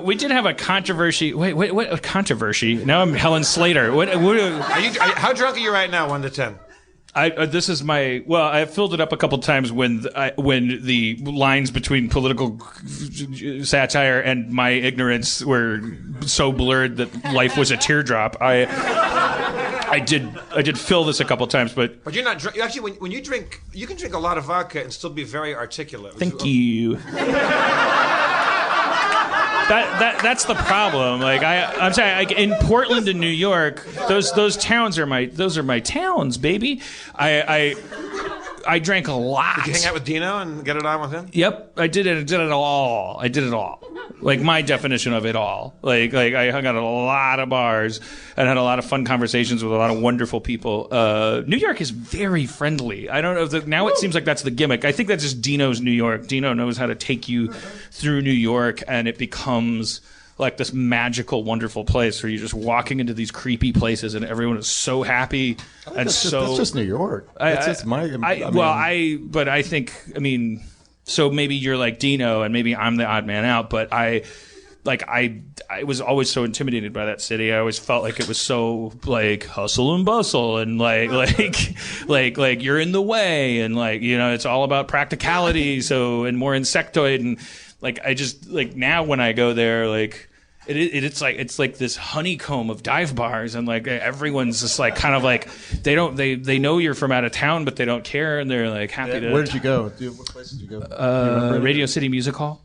We did have a controversy. Wait, what a controversy? Now I'm Helen Slater. How drunk are you right now, 1 to 10? This is my. Well, I filled it up a couple times when the lines between political satire and my ignorance were so blurred that life was a teardrop. I did fill this a couple times, but you're not drunk. Actually, when you drink, you can drink a lot of vodka and still be very articulate. Thank you. That's the problem. Like I'm saying, like in Portland and New York, those towns are my towns, baby. I drank a lot. Did you hang out with Dino and get it on with him? Yep, I did it. I did it all. Like my definition of it all. Like I hung out at a lot of bars and had a lot of fun conversations with a lot of wonderful people. New York is very friendly. I don't know if now it seems like that's the gimmick. I think that's just Dino's New York. Dino knows how to take you through New York, and it becomes like this magical, wonderful place where you're just walking into these creepy places and everyone is so happy and that's just New York. So maybe you're like Dino and maybe I'm the odd man out, but I was always so intimidated by that city. I always felt like it was so like hustle and bustle and like you're in the way and like, you know, it's all about practicality. And more insectoid and like I just like now when I go there, like it's like this honeycomb of dive bars and like everyone's just like kind of like they know you're from out of town but they don't care and they're like happy to. Where did you go? What place did you go? Radio City Music Hall.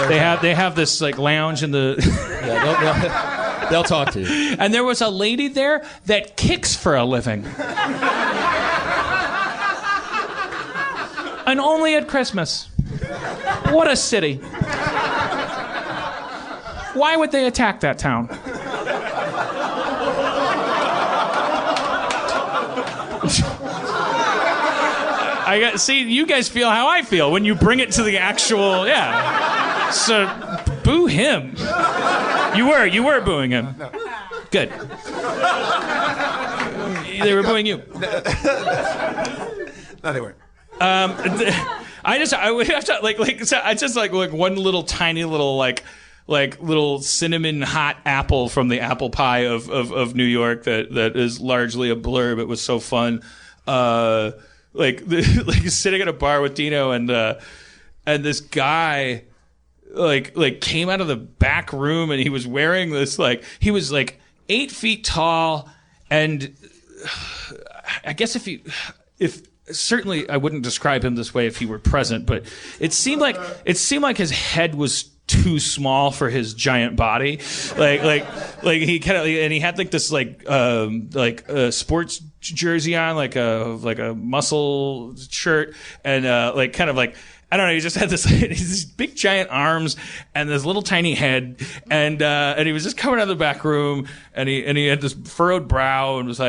They have this like lounge in the. Yeah, they'll talk to you. And there was a lady there that kicks for a living. And only at Christmas. What a city. Why would they attack that town? See, you guys feel how I feel when you bring it to the actual, yeah. So, boo him. You were booing him. No. Good. They were booing you. No, they weren't. I would have to I just like one little tiny little like little cinnamon hot apple from the apple pie of New York that is largely a blur but was so fun. Like sitting at a bar with Dino and this guy like came out of the back room and he was wearing this he was 8 feet tall and I guess if certainly I wouldn't describe him this way if he were present, but it seemed like his head was too small for his giant body. Like he kind of and he had this a sports jersey on, like a muscle shirt and I don't know, he just had these big giant arms and this little tiny head and he was just coming out of the back room and he had this furrowed brow and was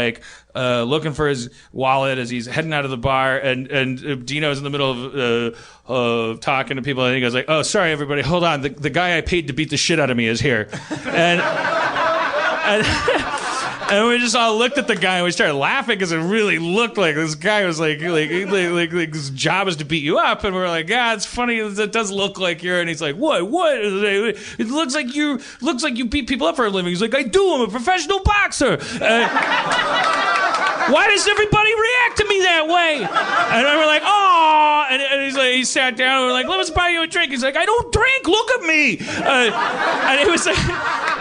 looking for his wallet as he's heading out of the bar and Dino's in the middle of talking to people and he goes like, "Oh, sorry everybody, hold on, the guy I paid to beat the shit out of me is here." And we just all looked at the guy and we started laughing because it really looked like this guy was like his job is to beat you up. And we were like, "Yeah, it's funny. It does look like you're." And he's like, "What? It looks like you beat people up for a living." He's like, "I do. I'm a professional boxer." Why does everybody react to me that way? And we're like, "Oh!" And he's like, he sat down and we're like, "Let us buy you a drink." He's like, "I don't drink. Look at me." And it was like,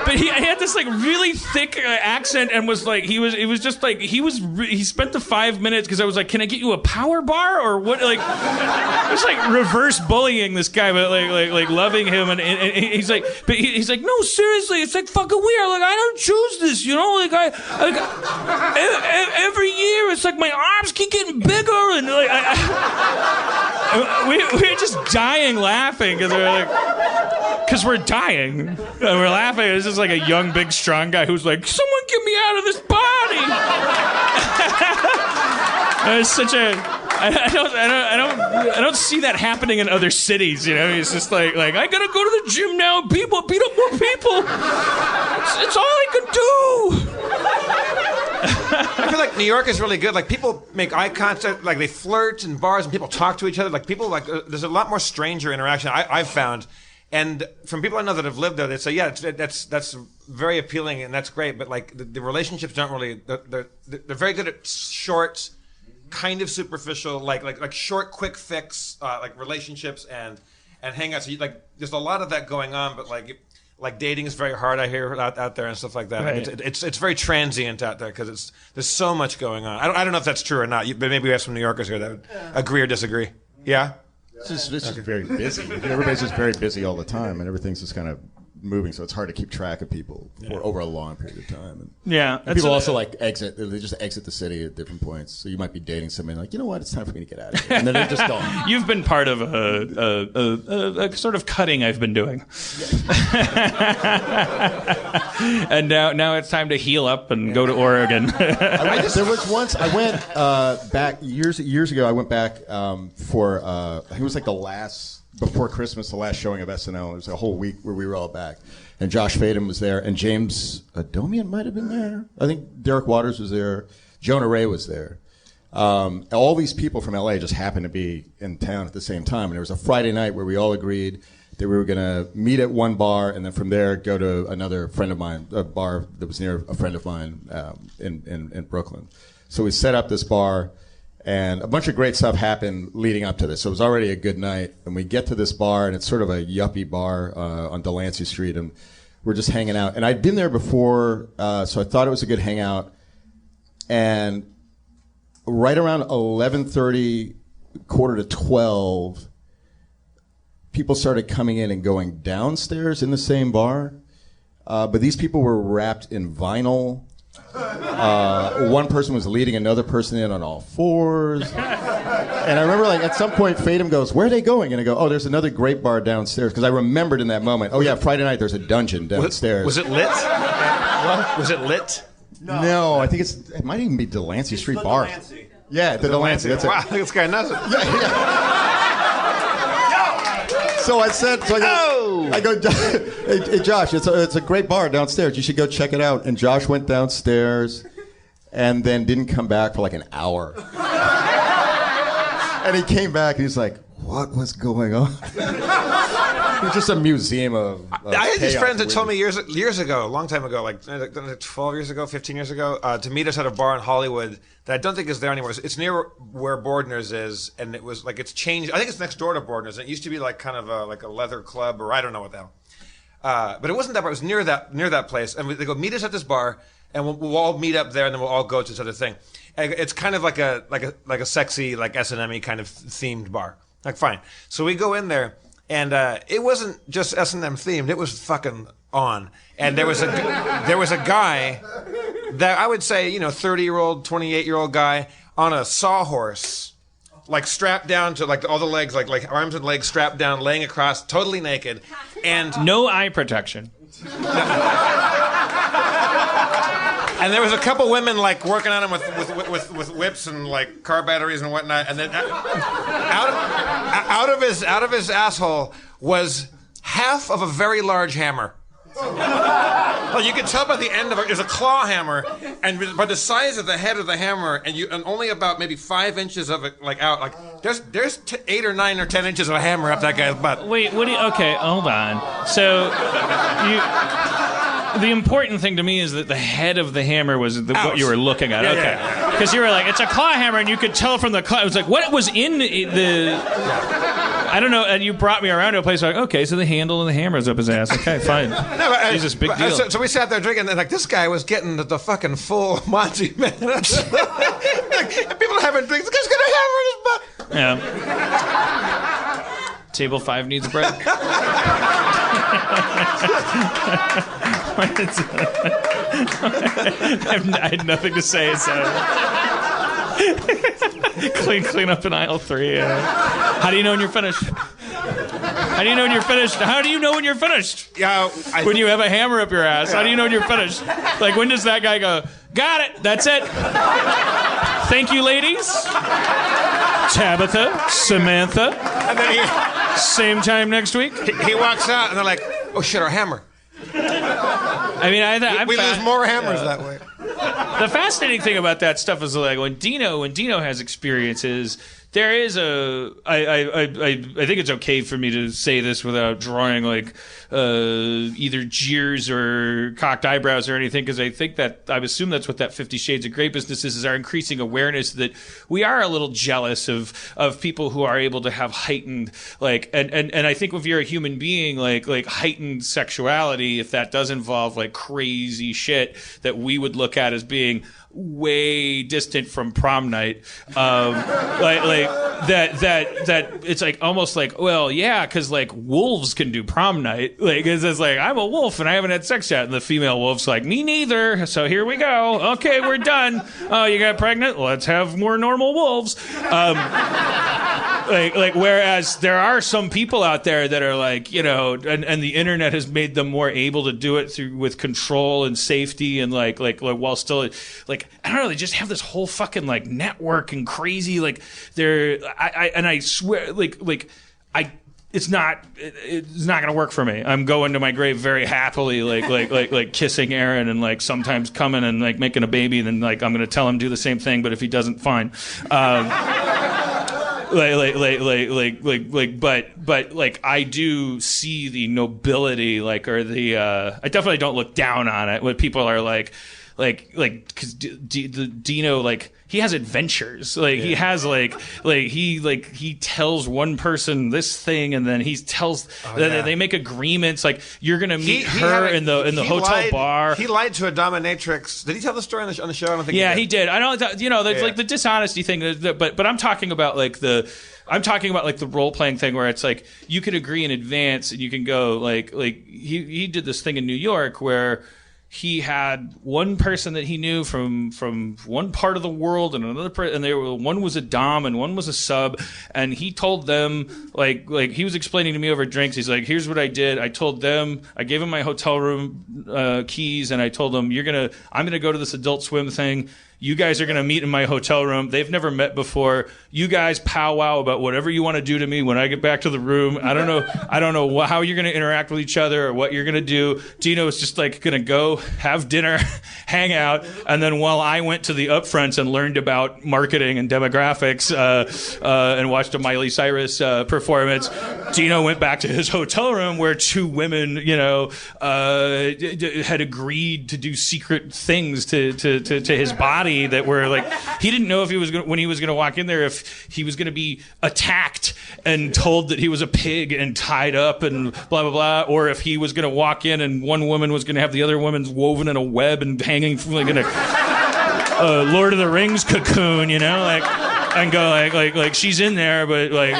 but he had this really thick accent and was like, he spent the 5 minutes because I was like, "Can I get you a power bar or what?" It was reverse bullying this guy, but like loving him. And he's like, but he's like, "No, seriously, it's fucking weird. I don't choose this, you know. Every year it's my arms keep getting bigger and we're just dying laughing because we're dying and we're laughing. It's just a young, big, strong guy who's like, "Someone get me out of this body." It's such a I don't see that happening in other cities. You know, it's just like I gotta go to the gym now. Beat up more people. It's all I can do. I feel like New York is really good. Like people make eye contact, like they flirt in bars, and people talk to each other. Like people there's a lot more stranger interaction I've found. And from people I know that have lived there, they say, yeah, that's very appealing and that's great. But like the relationships don't really, they're very good at short, kind of superficial, like short, quick fix, like relationships and hangouts. So there's a lot of that going on, but like dating is very hard. I hear out there and stuff like that. Right. It's very transient out there because there's so much going on. I don't know if that's true or not. But maybe we have some New Yorkers here that would agree or disagree. Yeah. It's just very busy. Everybody's just very busy all the time, and everything's just kind of moving, so it's hard to keep track of people for over a long period of time. And people also exit. They just exit the city at different points. So you might be dating somebody like, you know what, it's time for me to get out of here, and then they're just gone. You've been part of a sort of cutting I've been doing, and now it's time to heal up and go to Oregon. There was once I went back years ago. I went back for I think it was like the last. Before Christmas, the last showing of SNL, it was a whole week where we were all back. And Josh Fadem was there, and James Adomian might have been there. I think Derek Waters was there. Jonah Ray was there. All these people from LA just happened to be in town at the same time. And there was a Friday night where we all agreed that we were going to meet at one bar, and then from there go to another friend of mine, a bar that was near a friend of mine in Brooklyn. So we set up this bar. And a bunch of great stuff happened leading up to this. So it was already a good night. And we get to this bar, and it's sort of a yuppie bar on Delancey Street. And we're just hanging out. And I'd been there before, so I thought it was a good hangout. And right around 11:30, quarter to 12, people started coming in and going downstairs in the same bar. But these people were wrapped in vinyl. One person was leading another person in on all fours. And I remember, like, at some point, Fadem goes, "Where are they going?" And I go, "Oh, there's another great bar downstairs." Because I remembered in that moment, oh, yeah, Friday night, there's a dungeon downstairs. Was it lit? Was it lit? No, I think it might even be Delancey Street Bar. Delancey. Yeah, the Delancey. That's wow, it. this guy knows it. So I go, hey, Josh, it's a great bar downstairs. You should go check it out. And Josh went downstairs and then didn't come back for like an hour. And he came back and he's like, what was going on? It was just a museum of I had these friends that told me years ago, a long time ago, like 12 years ago, 15 years ago, to meet us at a bar in Hollywood that I don't think is there anymore. It's near where Bordner's is, and it was like it's changed. I think it's next door to Bordner's. And it used to be like kind of like a leather club, or I don't know what the hell. But it wasn't that bar. It was near that place. And they go, meet us at this bar, and we'll all meet up there, and then we'll all go to this other thing. And it's kind of like a sexy, like S&M-y kind of themed bar. Like, fine. So we go in there. And it wasn't just S&M themed; it was fucking on. And there was a guy that I would say, 30-year-old, 28-year-old guy on a sawhorse, like strapped down to like all the legs, like arms and legs strapped down, laying across, totally naked, and no eye protection. And there was a couple women like working on him with whips and like car batteries and whatnot. And then out of his asshole was half of a very large hammer. Well, you could tell by the end of it, there's a claw hammer, and by the size of the head of the hammer, and only about maybe 5 inches of it like out. Like there's 8 or 9 or 10 inches of a hammer up that guy's butt. Wait, what do you? Okay, hold on. So the important thing to me is that the head of the hammer was what you were looking at. Okay. Because you were like, it's a claw hammer, and you could tell from the claw. It was like, what was in the... I don't know, and you brought me around to a place like, okay, so the handle and the hammer's up his ass. Okay, fine. Jesus, big deal. So we sat there drinking, and like this guy was getting the fucking full Monty, man. People having drinks. This guy's got a hammer in his butt. Yeah. Table 5 needs a break. I had nothing to say, so clean up in aisle 3. How do you know when you're finished? How do you know when you're finished? How do you know when you're finished? When you have a hammer up your ass. How do you know when you're finished? Like, when does that guy go, got it, that's it. Thank you, ladies. Tabitha, Samantha. And then same time next week. He walks out, and they're like, oh shit, our hammer. I mean, we lose more hammers that way. The fascinating thing about that stuff is like when Dino has experiences, there is I think it's okay for me to say this without drawing like either jeers or cocked eyebrows or anything, because I think that I assume that's what that 50 Shades of Grey business is our increasing awareness that we are a little jealous of people who are able to have heightened like and I think if you're a human being like heightened sexuality, if that does involve like crazy shit that we would look at as being way distant from prom night, that it's like almost like, well, yeah, because like wolves can do prom night, like it's like I'm a wolf and I haven't had sex yet, and the female wolf's like, me neither, so here we go, okay, we're done. Oh, you got pregnant, let's have more normal wolves. Like whereas there are some people out there that are like, you know, and the internet has made them more able to do it through with control and safety and like while still like I don't know, they just have this whole fucking like network and crazy like I swear it's not gonna work for me. I'm going to my grave very happily, like kissing Aaron and like sometimes coming and like making a baby, and then like I'm gonna tell him do the same thing, but if he doesn't, fine. But I do see the nobility, like, or the I definitely don't look down on it when people are like because Dino, like, he has adventures, like he has he tells one person this thing, and then he tells they make agreements, like you're gonna meet her in the hotel bar. He lied to a dominatrix. Did he tell the story on the show? I don't think. Yeah, he did. I don't. There's like the dishonesty thing, but I'm talking about like the role playing thing where it's like you can agree in advance and you can go like he did this thing in New York where he had one person that he knew from one part of the world and another part, and one was a dom and one was a sub, and he told them like he was explaining to me over drinks. He's like, here's what I did. I told them, I gave him my hotel room keys, and I told them I'm gonna go to this Adult Swim thing. You guys are going to meet in my hotel room. They've never met before. You guys powwow about whatever you want to do to me when I get back to the room. I don't know how you're going to interact with each other or what you're going to do. Dino is just like going to go have dinner, hang out, and then while I went to the upfronts and learned about marketing and demographics and watched a Miley Cyrus performance, Dino went back to his hotel room where two women, had agreed to do secret things to his body. That were like, he didn't know if when he was going to walk in there, if he was going to be attacked and told that he was a pig and tied up and blah blah blah, or if he was going to walk in and one woman was going to have the other woman's woven in a web and hanging from like in a Lord of the Rings cocoon, and go like she's in there, but like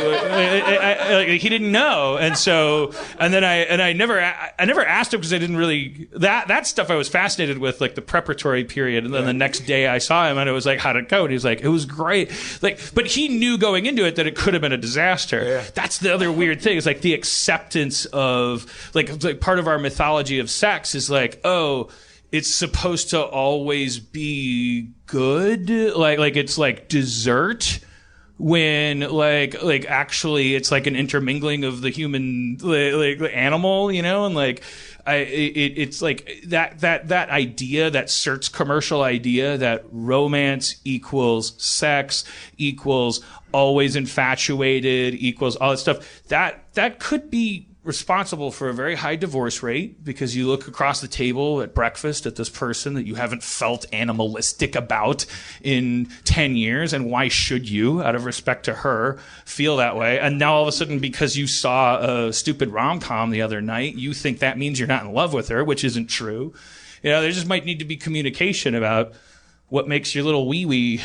he didn't know, and then I never asked him because I didn't really that stuff I was fascinated with, like the preparatory period, and then the next day I saw him and it was like, how'd it go? And he was like, it was great, but he knew going into it that it could have been a disaster. Yeah. That's the other weird thing, is like the acceptance of like part of our mythology of sex is like, oh, it's supposed to always be good, like it's like dessert, when like actually it's like an intermingling of the human like animal, and like it's like that idea, that search commercial idea that romance equals sex equals always infatuated equals all that stuff, that could be responsible for a very high divorce rate, because you look across the table at breakfast at this person that you haven't felt animalistic about in 10 years, and why should you, out of respect to her, feel that way? And now all of a sudden, because you saw a stupid rom-com the other night, you think that means you're not in love with her, which isn't true. There just might need to be communication about what makes your little wee-wee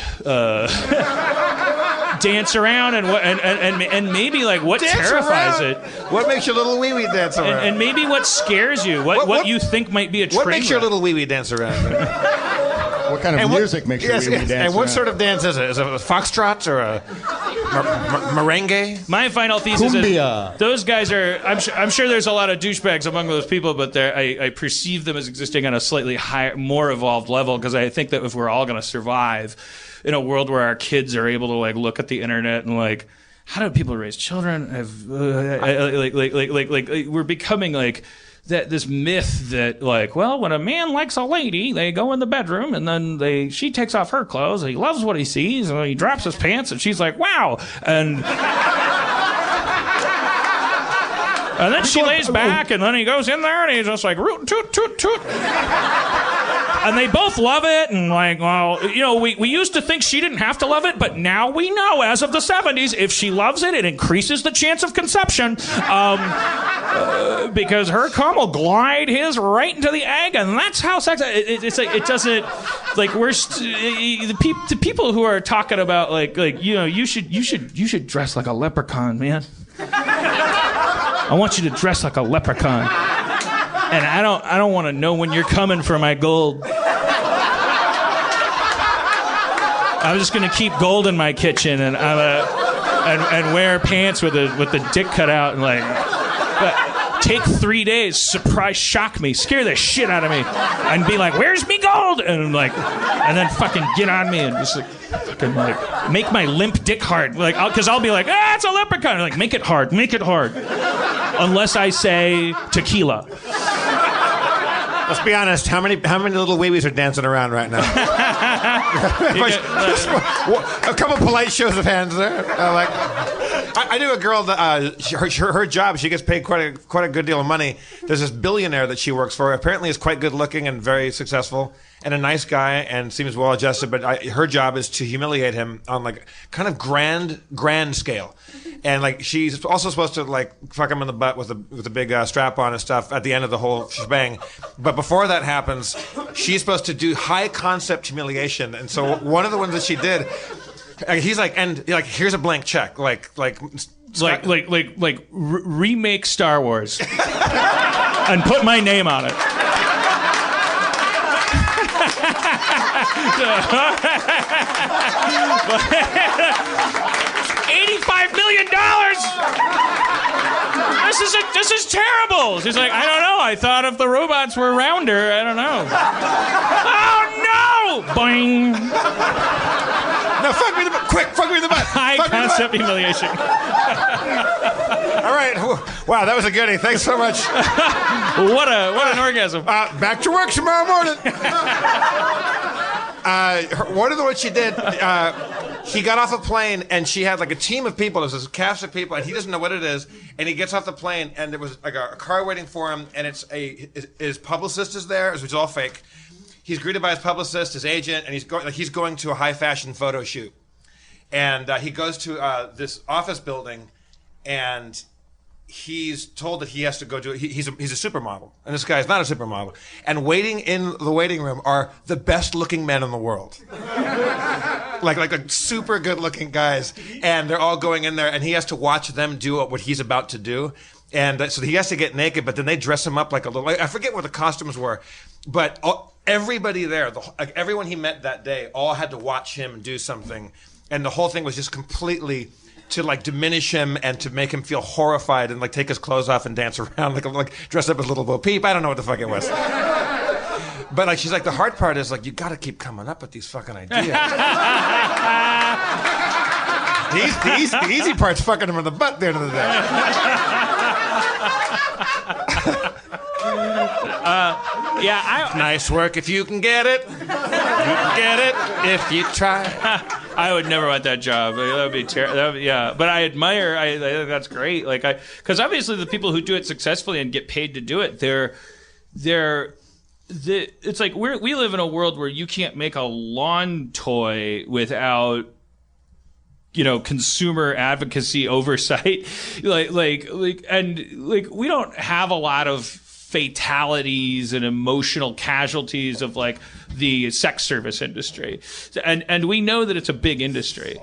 dance around, and maybe like what dance terrifies around. It. What makes your little wee wee dance around? And maybe what scares you. What you think might be a train What makes your little wee wee dance around? What kind of music makes your wee wee dance around? And what sort of dance is it? Is it a foxtrot or a merengue? My final thesis Cumbia. Is those guys are. I'm sure there's a lot of douchebags among those people, but I perceive them as existing on a slightly higher, more evolved level, because I think that if we're all going to survive in a world where our kids are able to like look at the internet and like, how do people raise children? We're becoming like this myth that like, well, when a man likes a lady, they go in the bedroom and then she takes off her clothes and he loves what he sees and he drops his pants and she's like, wow, and then she lays back and then he goes in there and he's just like root toot toot toot. And they both love it, and like, well, we used to think she didn't have to love it, but now we know, as of the 70s, if she loves it, it increases the chance of conception, because her cum will glide his right into the egg, and that's how sex. It's like it doesn't like the people who are talking about like you should dress like a leprechaun, man. I want you to dress like a leprechaun. And I don't want to know when you're coming for my gold. I'm just gonna keep gold in my kitchen and and wear pants with the dick cut out and like. But take 3 days, surprise, shock me, scare the shit out of me, and be like, "Where's me gold?" And then fucking get on me and just like fucking like make my limp dick hard, like because I'll be like, it's a leprechaun. Like make it hard, unless I say tequila. Let's be honest. How many little weebies are dancing around right now? A couple polite shows of hands there. I knew a girl that her job, she gets paid quite a good deal of money. There's this billionaire that she works for. Apparently, is quite good looking and very successful, and a nice guy, and seems well adjusted. But her job is to humiliate him on like kind of grand scale. And like she's also supposed to like fuck him in the butt with a big strap on and stuff at the end of the whole shebang. But before that happens, she's supposed to do high concept humiliation. And so one of the ones that she did, he's like, and like here's a blank check, like remake Star Wars and put my name on it. $85 million. This is terrible. She's like, I don't know. I thought if the robots were rounder, I don't know. Oh no! Boing. No, fuck me in the butt. Quick, fuck me in the butt. High concept humiliation. All right. Wow, that was a goodie. Thanks so much. What an orgasm. Back to work tomorrow morning. One of the ones she did, he got off a plane and she had like a team of people. There's this cast of people and he doesn't know what it is. And he gets off the plane and there was like a car waiting for him and his publicist is there, which is all fake. He's greeted by his publicist, his agent, and he's going to a high fashion photo shoot. And he goes to this office building and he's told that he has to go do it. He's a supermodel, and this guy is not a supermodel. And waiting in the waiting room are the best-looking men in the world, like super good-looking guys. And they're all going in there, and he has to watch them do what he's about to do. And so he has to get naked, but then they dress him up like a little. I forget what the costumes were, but everybody there, everyone he met that day, all had to watch him do something, and the whole thing was just completely to like diminish him and to make him feel horrified and like take his clothes off and dance around like dress up as Little Bo Peep. I don't know what the fuck it was. But like she's like, the hard part is like you got to keep coming up with these fucking ideas. the easy part's fucking him in the butt at the end of the day. Nice work if you can get it. You can get it if you try. I would never want that job. That would be terrible. Yeah, but I admire. I think that's great. Like because obviously the people who do it successfully and get paid to do it, it's like we live in a world where you can't make a lawn toy without consumer advocacy oversight. And we don't have a lot of fatalities and emotional casualties of like the sex service industry. And we know that it's a big industry.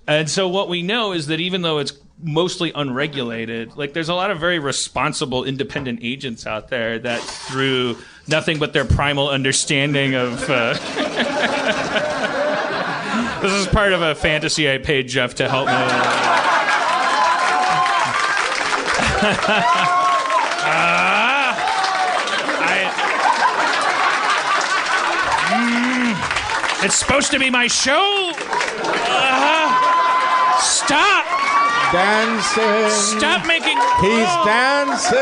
And so what we know is that even though it's mostly unregulated, like there's a lot of very responsible independent agents out there that through nothing but their primal understanding of this is part of a fantasy I paid Jeff to help me it's supposed to be my show. Stop. Dancing. Stop making. He's dancing.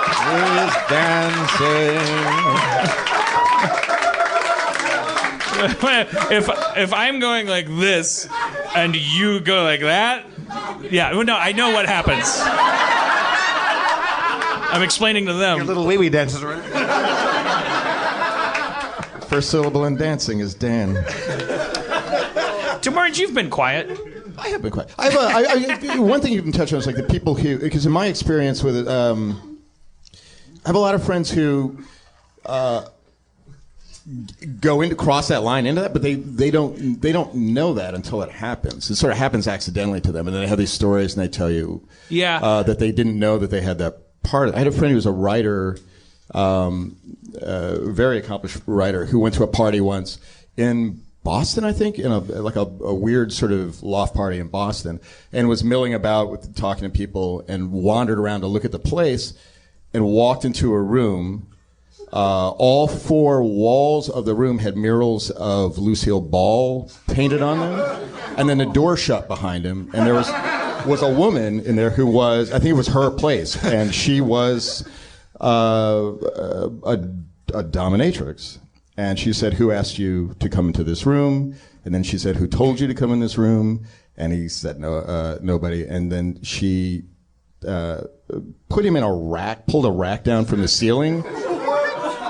is dancing. If I'm going like this and you go like that, yeah, well, no, I know what happens. I'm explaining to them. Your little wee-wee dances around. First syllable in dancing is Dan. Tim Burns, you've been quiet. I have been quiet. One thing you can touch on is like the people who, because in my experience with it, I have a lot of friends who cross that line into that, but they don't know that until it happens. It sort of happens accidentally to them, and then they have these stories and they tell you that they didn't know that they had that part. I had a friend who was a writer, very accomplished writer, who went to a party once in Boston, I think, in a weird sort of loft party in Boston, and was milling about with talking to people, and wandered around to look at the place, and walked into a room. All four walls of the room had murals of Lucille Ball painted on them, and then the door shut behind him, and there was a woman in there who was, I think it was her place, and she was a dominatrix. And she said, "Who asked you to come into this room?" And then she said, "Who told you to come in this room?" And he said, "No, nobody." And then she put him in a rack, pulled a rack down from the ceiling,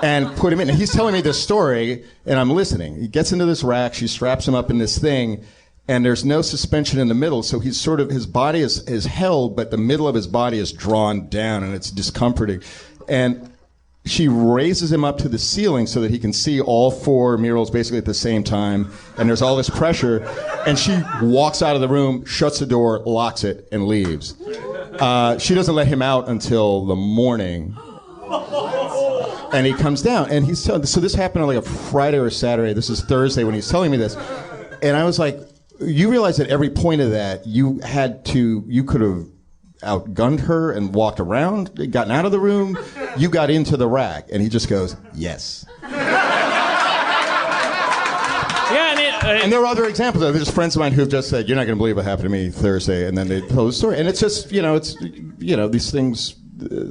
and put him in. And he's telling me this story, and I'm listening. He gets into this rack, she straps him up in this thing, and there's no suspension in the middle, so he's sort of, his body is held, but the middle of his body is drawn down, and it's discomforting. And she raises him up to the ceiling so that he can see all four murals basically at the same time, and there's all this pressure, and she walks out of the room, shuts the door, locks it, and leaves. She doesn't let him out until the morning. And he comes down, and he's telling, so this happened on like a Friday or Saturday. This is Thursday when he's telling me this. And I was like, you realize at every point of that, you could have outgunned her and walked around, gotten out of the room. You got into the rack. And he just goes, yes. Yeah, and there are other examples. There's friends of mine who've just said, "You're not going to believe what happened to me Thursday," and then they told the story. And it's just, these things.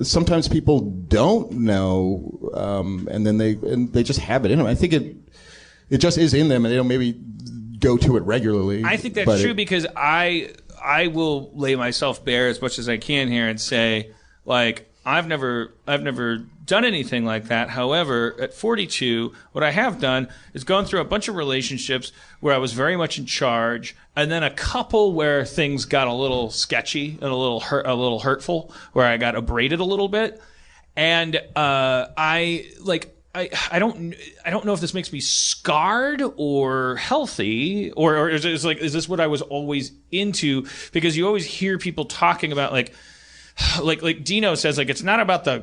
Sometimes people don't know, and then they just have it in them. I think it just is in them, and they don't maybe go to it regularly. I think that's true because I will lay myself bare as much as I can here and say, like, I've never done anything like that. However, at 42, what I have done is gone through a bunch of relationships where I was very much in charge, and then a couple where things got a little sketchy and a little hurtful, where I got abraded a little bit, and I don't know if this makes me scarred or healthy, or is this what I was always into? Because you always hear people talking about like Dino says, like, it's not about a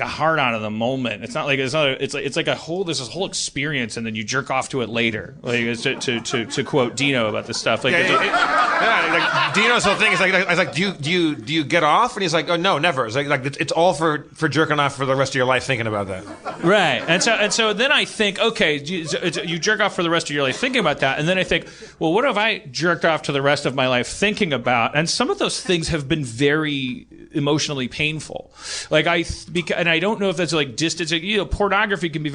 hard on of the moment. It's like a whole, there's this whole experience, and then you jerk off to it later. Like, to quote Dino about this stuff. Like, like Dino's whole thing is like, do you get off? And he's like, oh no, never. It's like it's all for jerking off for the rest of your life thinking about that. Right. And so then I think, okay, you jerk off for the rest of your life thinking about that, and then I think, well, what have I jerked off to the rest of my life thinking about? And some of those things have been very emotionally painful. Like and I don't know if that's like distance. Pornography can be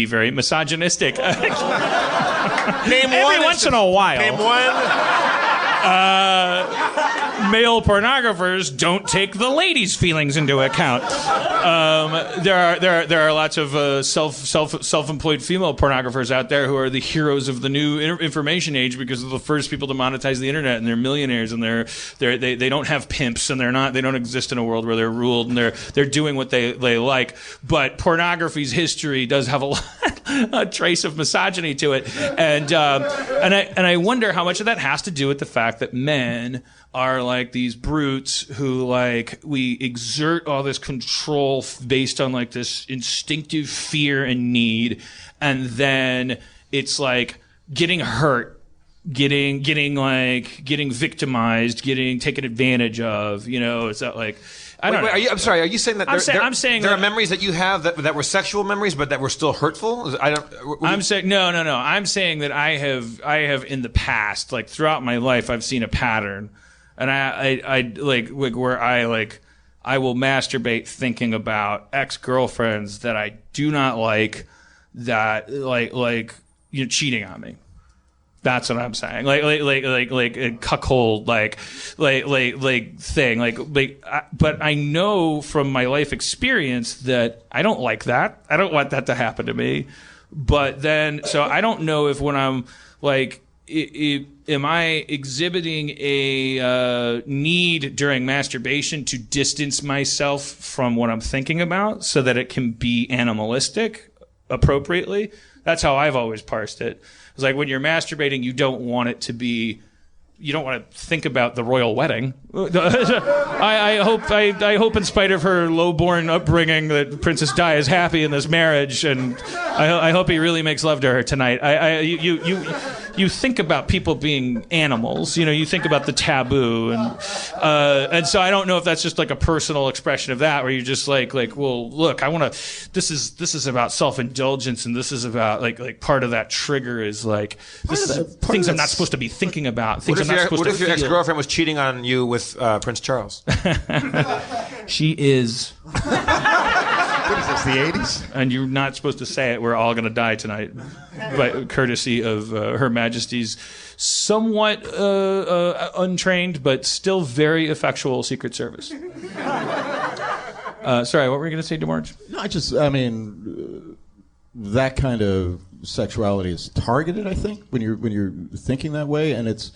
very misogynistic. Name Every one once in a while. Name one. Male pornographers don't take the ladies' feelings into account. There are lots of self-employed female pornographers out there who are the heroes of the new information age because they're the first people to monetize the internet, and they're millionaires, and they don't have pimps, and they don't exist in a world where they're ruled, and they're doing what they like. But pornography's history does have a trace of misogyny to it, and I wonder how much of that has to do with the fact that men are like these brutes who, like, we exert all this control based on like this instinctive fear and need, and then it's like getting hurt, getting victimized, getting taken advantage of. It's not like, I don't know. I'm sorry. Are you saying that I'm saying there are memories that you have that were sexual memories, but that were still hurtful? I'm saying no. I'm saying that I have in the past, like throughout my life, I've seen a pattern, and I like where I like I will masturbate thinking about ex-girlfriends that I do not like, that like you're cheating on me. That's what I'm saying. Like a cuckold, like thing. But I know from my life experience that I don't like that. I don't want that to happen to me. But then, so I don't know if when I'm like, am I exhibiting a need during masturbation to distance myself from what I'm thinking about so that it can be animalistic appropriately? That's how I've always parsed it. It's like when you're masturbating, you don't want it to be, you don't want to think about the royal wedding. I hope in spite of her low-born upbringing that Princess Di is happy in this marriage, and I hope he really makes love to her tonight. You think about people being animals, you think about the taboo, and so I don't know if that's just like a personal expression of that, where you're just like, well, look, I want to. This is about self-indulgence, and this is about like part of that trigger is like this is things I'm not supposed to be thinking about. Things I'm not supposed to What if your ex-girlfriend was cheating on you with Prince Charles? She is. What is this, the 80s? And you're not supposed to say it. We're all going to die tonight, by courtesy of Her Majesty's somewhat untrained but still very effectual Secret Service. Sorry, what were you going to say, DeMarge? No, I mean, that kind of sexuality is targeted, I think, when you're thinking that way, and it's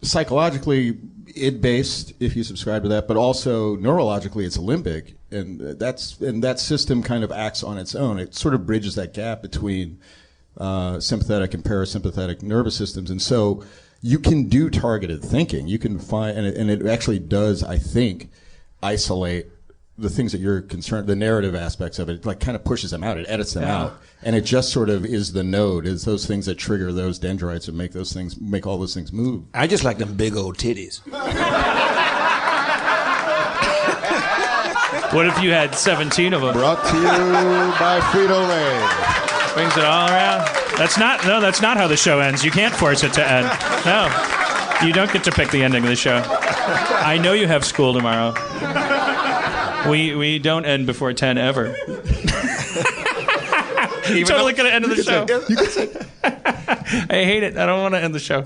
psychologically id-based, if you subscribe to that, but also neurologically it's limbic, and that system kind of acts on its own. It sort of bridges that gap between sympathetic and parasympathetic nervous systems, and so you can do targeted thinking. You can find, and it actually does, I think, isolate the things that you're concerned, the narrative aspects of it, like kind of pushes them out. It edits them out, and it just sort of is the node, is those things that trigger those dendrites and make all those things move. I just like them big old titties. What if you had 17 of them? Brought to you by Frito-Lay. Brings it all around. That's not how the show ends. You can't force it to end. No, you don't get to pick the ending of the show. I know you have school tomorrow. We don't end before 10 ever. Totally gonna end the show. You can say. I hate it. I don't want to end the show.